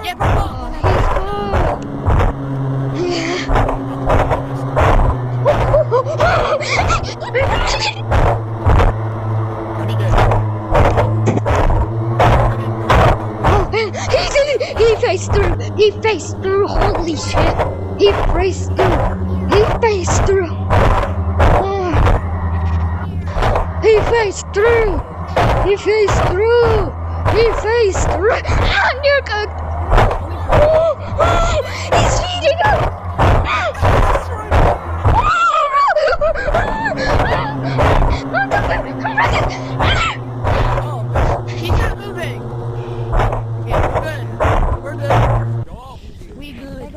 Yeah, purple. He faced through. He faced through. Holy shit. He faced through. He faced through. He faced through. He faced through. He faced through. You're good. He's feeding him. He's not moving. Yeah, we're good. We good.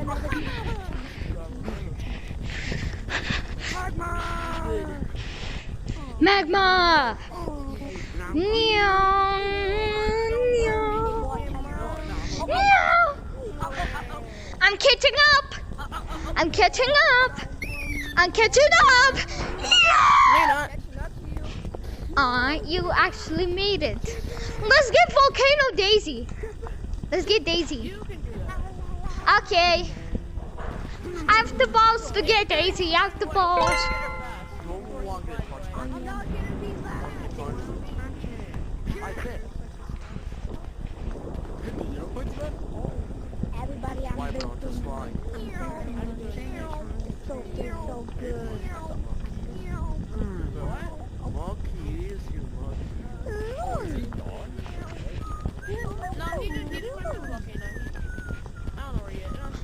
Magma. Meow. Meow. I'm catching up. I'm catching up. I'm catching up. Yeah. You actually made it. Let's get Volcano Daisy. Let's get Daisy. Okay. I have the balls to get Daisy. I have the balls. Everybody, I'm so good.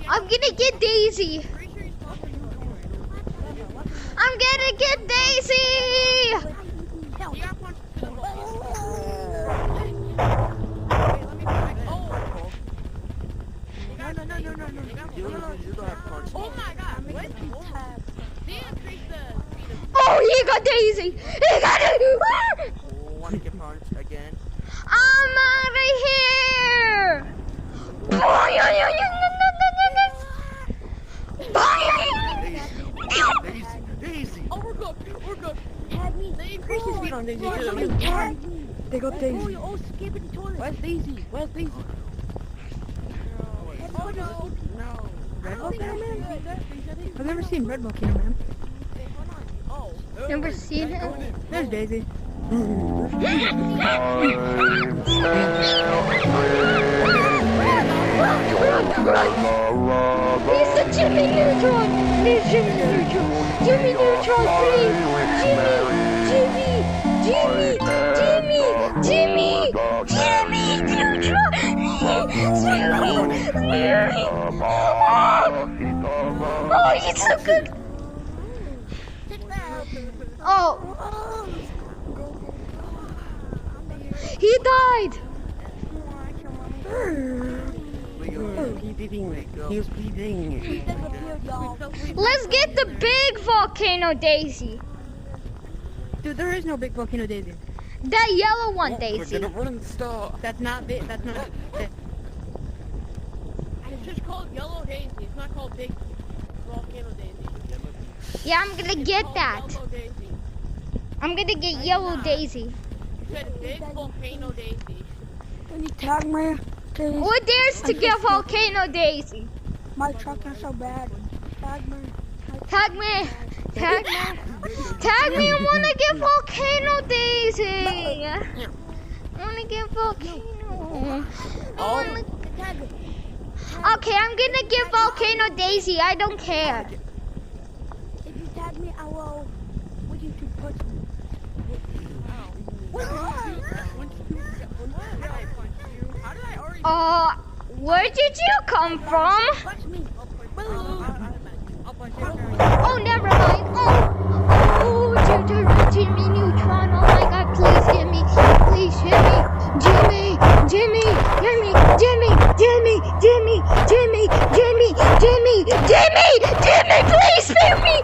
I'm gonna get Daisy. I'm gonna get Daisy. Oh my god, what? Oh, he got Daisy. He got it. Want to get punched again? I'm out of here. Daisy! Oh, we're good. We're good. Tag me. They increased his speed on Daisy Tag too. me. Tag me. They got Daisy. Oh, skip in the toilet. Where's Daisy? Where's Daisy? Oh, no. No. Red Volcano Man? I've never seen Red Volcano Man. Oh. Never seen him. There's Daisy. He's a Jimmy Neutron. He's Jimmy Neutron. Jimmy Neutron, please. Jimmy Neutron. Oh, he's so good. Oh. He died. He was bleeding. Let's get the big Volcano Daisy. Dude, there is no big Volcano Daisy. That yellow one, We're Daisy. gonna run and start. That's not big. That's not big. It's just called Yellow Daisy. It's not called Big Volcano Daisy. Yeah, I'm gonna get that. Yellow Daisy. I'm gonna get yellow Daisy. You said Big Volcano Daisy. Can you tag me? Please. Who dares to get Volcano Daisy? My truck is so bad. Tag me. Tag me. Tag me. Tag me. I wanna get Volcano Daisy. I wanna get Volcano. Tag me. Okay, I'm gonna get Volcano Daisy. I don't care. If you tag me, I will. Would you to punch me? Where did you come from? Punch me. Oh, never mind. Oh, Jimmy Neutron. Oh my God, please hit me. Please hit me. Jimmy, please spare me.